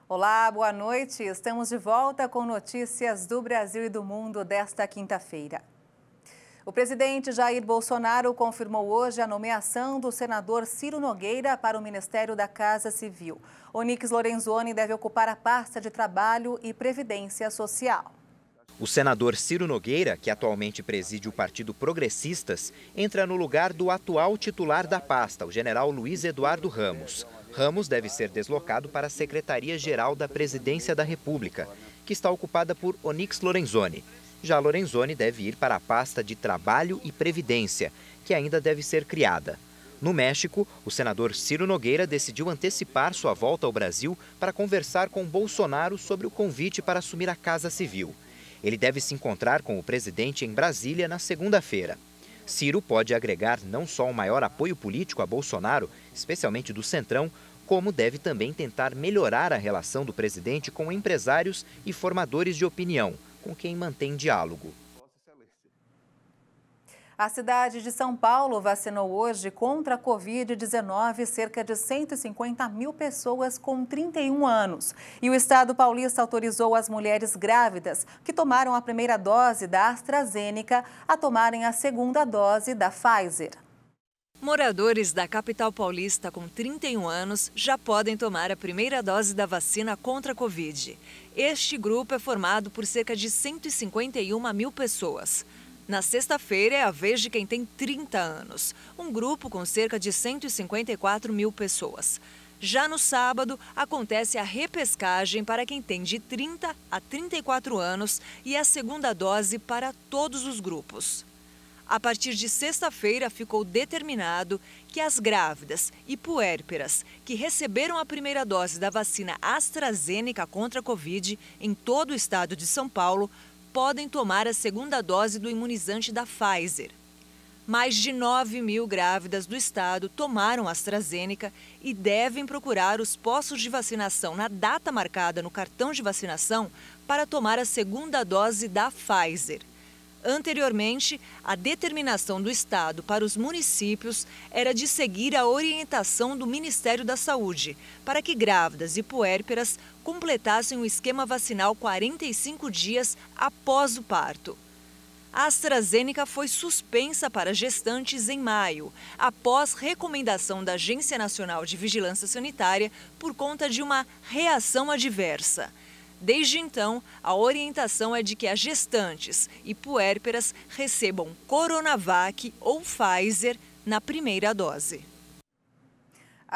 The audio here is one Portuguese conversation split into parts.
Olá, boa noite. Estamos de volta com notícias do Brasil e do mundo desta quinta-feira. O presidente Jair Bolsonaro confirmou hoje a nomeação do senador Ciro Nogueira para o Ministério da Casa Civil. Onyx Lorenzoni deve ocupar a pasta de Trabalho e Previdência Social. O senador Ciro Nogueira, que atualmente preside o Partido Progressistas, entra no lugar do atual titular da pasta, o general Luiz Eduardo Ramos. Ramos deve ser deslocado para a Secretaria-Geral da Presidência da República, que está ocupada por Onyx Lorenzoni. Já Lorenzoni deve ir para a pasta de Trabalho e Previdência, que ainda deve ser criada. No México, o senador Ciro Nogueira decidiu antecipar sua volta ao Brasil para conversar com Bolsonaro sobre o convite para assumir a Casa Civil. Ele deve se encontrar com o presidente em Brasília na segunda-feira. Ciro pode agregar não só um maior apoio político a Bolsonaro, especialmente do Centrão, como deve também tentar melhorar a relação do presidente com empresários e formadores de opinião, com quem mantém diálogo. A cidade de São Paulo vacinou hoje contra a Covid-19 cerca de 150 mil pessoas com 31 anos. E o estado paulista autorizou as mulheres grávidas que tomaram a primeira dose da AstraZeneca a tomarem a segunda dose da Pfizer. Moradores da capital paulista com 31 anos já podem tomar a primeira dose da vacina contra a Covid. Este grupo é formado por cerca de 151 mil pessoas. Na sexta-feira é a vez de quem tem 30 anos, um grupo com cerca de 154 mil pessoas. Já no sábado, acontece a repescagem para quem tem de 30 a 34 anos e a segunda dose para todos os grupos. A partir de sexta-feira, ficou determinado que as grávidas e puérperas que receberam a primeira dose da vacina AstraZeneca contra a Covid em todo o estado de São Paulo podem tomar a segunda dose do imunizante da Pfizer. Mais de 9 mil grávidas do estado tomaram AstraZeneca e devem procurar os postos de vacinação na data marcada no cartão de vacinação para tomar a segunda dose da Pfizer. Anteriormente, a determinação do estado para os municípios era de seguir a orientação do Ministério da Saúde para que grávidas e puérperas completassem o esquema vacinal 45 dias após o parto. A AstraZeneca foi suspensa para gestantes em maio, após recomendação da Agência Nacional de Vigilância Sanitária por conta de uma reação adversa. Desde então, a orientação é de que as gestantes e puérperas recebam Coronavac ou Pfizer na primeira dose.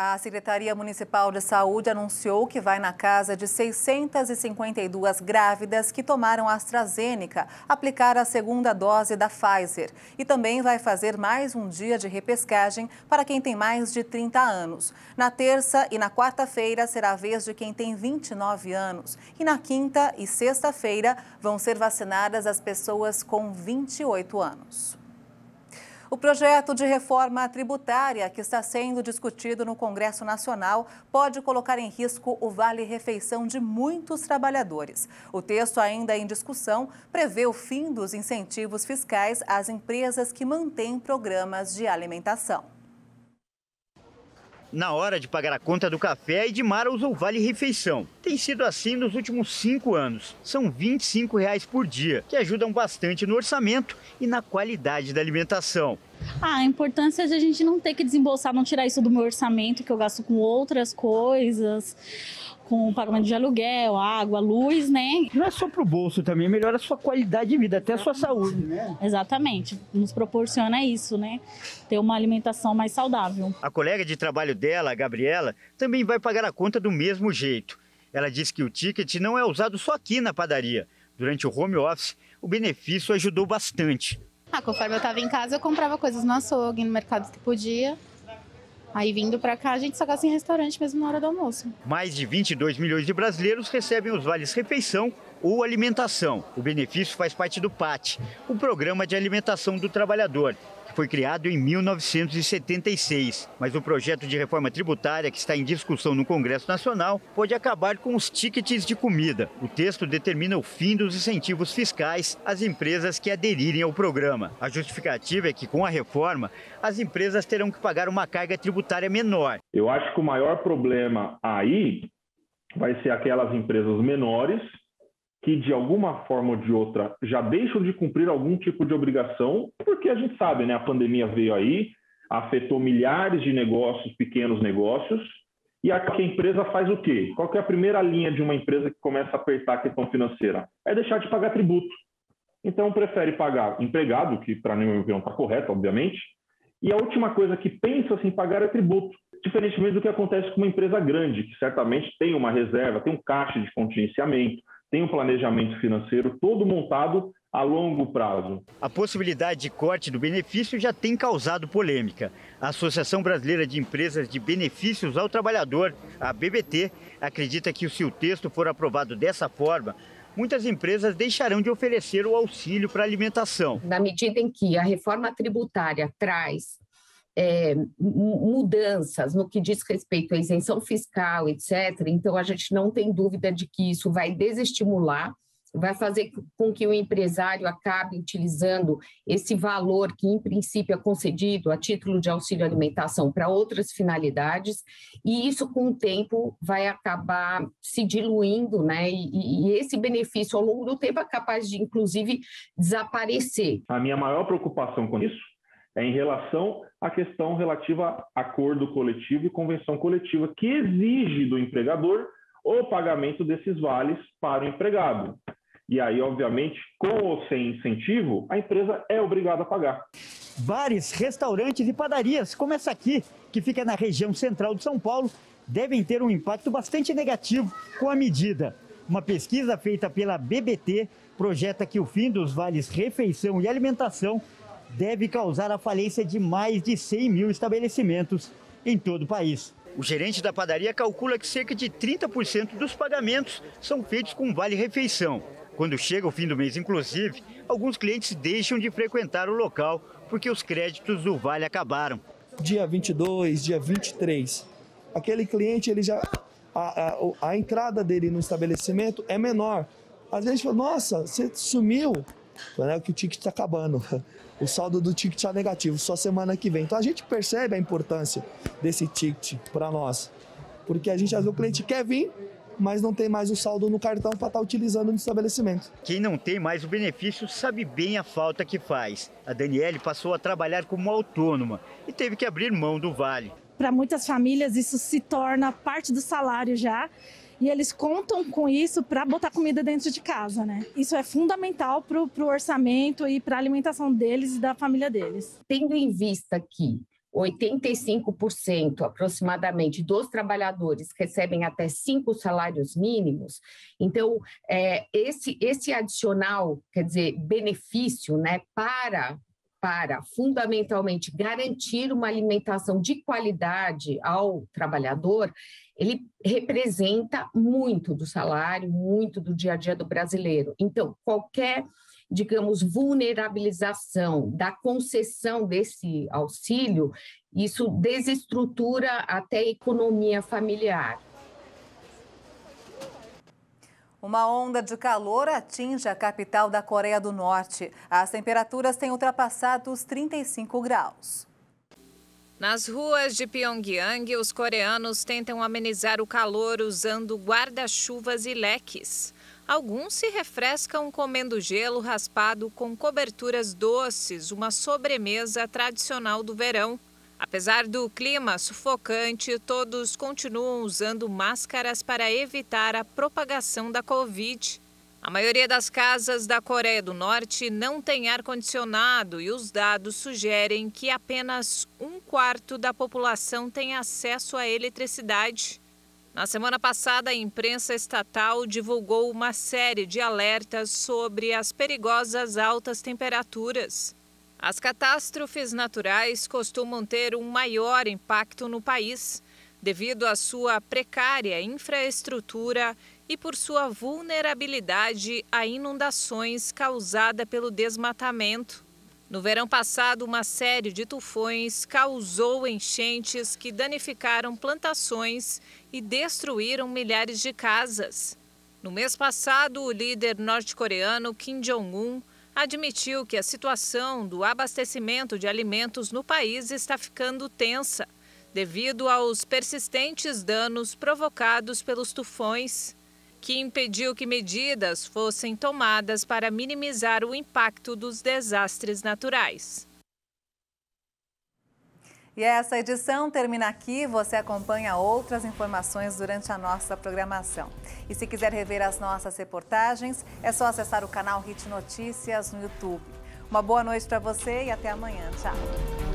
A Secretaria Municipal de Saúde anunciou que vai na casa de 652 grávidas que tomaram a AstraZeneca aplicar a segunda dose da Pfizer. E também vai fazer mais um dia de repescagem para quem tem mais de 30 anos. Na terça e na quarta-feira será a vez de quem tem 29 anos. E na quinta e sexta-feira vão ser vacinadas as pessoas com 28 anos. O projeto de reforma tributária que está sendo discutido no Congresso Nacional pode colocar em risco o vale-refeição de muitos trabalhadores. O texto, ainda em discussão, prevê o fim dos incentivos fiscais às empresas que mantêm programas de alimentação. Na hora de pagar a conta do café, Edmara usa o vale-refeição. Tem sido assim nos últimos 5 anos. São R$ 25 por dia, que ajudam bastante no orçamento e na qualidade da alimentação. A importância de a gente não ter que desembolsar, não tirar isso do meu orçamento, que eu gasto com outras coisas, com o pagamento de aluguel, água, luz, né? Não é só para o bolso também, melhora a sua qualidade de vida, até a sua saúde, né? Exatamente, nos proporciona isso, né? Ter uma alimentação mais saudável. A colega de trabalho dela, a Gabriela, também vai pagar a conta do mesmo jeito. Ela diz que o ticket não é usado só aqui na padaria. Durante o home office, o benefício ajudou bastante. Conforme eu estava em casa, eu comprava coisas no açougue, no mercado que podia. Aí vindo para cá, a gente só gasta em restaurante mesmo na hora do almoço. Mais de 22 milhões de brasileiros recebem os vales-refeição ou alimentação. O benefício faz parte do PAT, o Programa de Alimentação do Trabalhador, que foi criado em 1976. Mas o projeto de reforma tributária que está em discussão no Congresso Nacional pode acabar com os tickets de comida. O texto determina o fim dos incentivos fiscais às empresas que aderirem ao programa. A justificativa é que, com a reforma, as empresas terão que pagar uma carga tributária menor. Eu acho que o maior problema aí vai ser aquelas empresas menores que, de alguma forma ou de outra, já deixam de cumprir algum tipo de obrigação, porque a gente sabe, né, a pandemia veio aí, afetou milhares de negócios, pequenos negócios, e a empresa faz o quê? Qual que é a primeira linha de uma empresa que começa a apertar a questão financeira? É deixar de pagar tributo. Então, prefere pagar empregado, que para mim não está correto, obviamente, e a última coisa que pensa em pagar é tributo, diferentemente do que acontece com uma empresa grande, que certamente tem uma reserva, tem um caixa de contingenciamento, tem um planejamento financeiro todo montado a longo prazo. A possibilidade de corte do benefício já tem causado polêmica. A Associação Brasileira de Empresas de Benefícios ao Trabalhador, a BBT, acredita que se o texto for aprovado dessa forma, muitas empresas deixarão de oferecer o auxílio para alimentação. Na medida em que a reforma tributária traz mudanças no que diz respeito à isenção fiscal, etc., então a gente não tem dúvida de que isso vai desestimular, vai fazer com que o empresário acabe utilizando esse valor que, em princípio, é concedido a título de auxílio alimentação para outras finalidades, e isso, com o tempo, vai acabar se diluindo, né? E esse benefício, ao longo do tempo, é capaz de, inclusive, desaparecer. A minha maior preocupação com isso é em relação à questão relativa a acordo coletivo e convenção coletiva, que exige do empregador o pagamento desses vales para o empregado. E aí, obviamente, com ou sem incentivo, a empresa é obrigada a pagar. Bares, restaurantes e padarias, como essa aqui, que fica na região central de São Paulo, devem ter um impacto bastante negativo com a medida. Uma pesquisa feita pela BBT projeta que o fim dos vales refeição e alimentação deve causar a falência de mais de 100 mil estabelecimentos em todo o país. O gerente da padaria calcula que cerca de 30% dos pagamentos são feitos com vale-refeição. Quando chega o fim do mês, inclusive, alguns clientes deixam de frequentar o local porque os créditos do vale acabaram. Dia 22, dia 23, aquele cliente, ele já a entrada dele no estabelecimento é menor. Às vezes fala, nossa, você sumiu, que o ticket está acabando. O saldo do ticket está negativo, só semana que vem. Então a gente percebe a importância desse ticket para nós. Porque a gente, às vezes, o cliente quer vir, mas não tem mais o saldo no cartão para estar utilizando no estabelecimento. Quem não tem mais o benefício sabe bem a falta que faz. A Daniele passou a trabalhar como autônoma e teve que abrir mão do vale. Para muitas famílias isso se torna parte do salário já. E eles contam com isso para botar comida dentro de casa, né? Isso é fundamental para o orçamento e para a alimentação deles e da família deles. Tendo em vista que 85% aproximadamente dos trabalhadores recebem até 5 salários mínimos, então esse adicional, quer dizer, benefício, né, para fundamentalmente garantir uma alimentação de qualidade ao trabalhador, ele representa muito do salário, muito do dia a dia do brasileiro. Então, qualquer, digamos, vulnerabilização da concessão desse auxílio, isso desestrutura até a economia familiar. Uma onda de calor atinge a capital da Coreia do Norte. As temperaturas têm ultrapassado os 35 graus. Nas ruas de Pyongyang, os coreanos tentam amenizar o calor usando guarda-chuvas e leques. Alguns se refrescam comendo gelo raspado com coberturas doces, uma sobremesa tradicional do verão. Apesar do clima sufocante, todos continuam usando máscaras para evitar a propagação da Covid. A maioria das casas da Coreia do Norte não tem ar-condicionado e os dados sugerem que apenas 1/4 da população tem acesso à eletricidade. Na semana passada, a imprensa estatal divulgou uma série de alertas sobre as perigosas altas temperaturas. As catástrofes naturais costumam ter um maior impacto no país, devido à sua precária infraestrutura e por sua vulnerabilidade a inundações causada pelo desmatamento. No verão passado, uma série de tufões causou enchentes que danificaram plantações e destruíram milhares de casas. No mês passado, o líder norte-coreano Kim Jong-un admitiu que a situação do abastecimento de alimentos no país está ficando tensa, devido aos persistentes danos provocados pelos tufões, que impediu que medidas fossem tomadas para minimizar o impacto dos desastres naturais. E essa edição termina aqui. Você acompanha outras informações durante a nossa programação. E se quiser rever as nossas reportagens, é só acessar o canal Hit Notícias no YouTube. Uma boa noite para você e até amanhã. Tchau.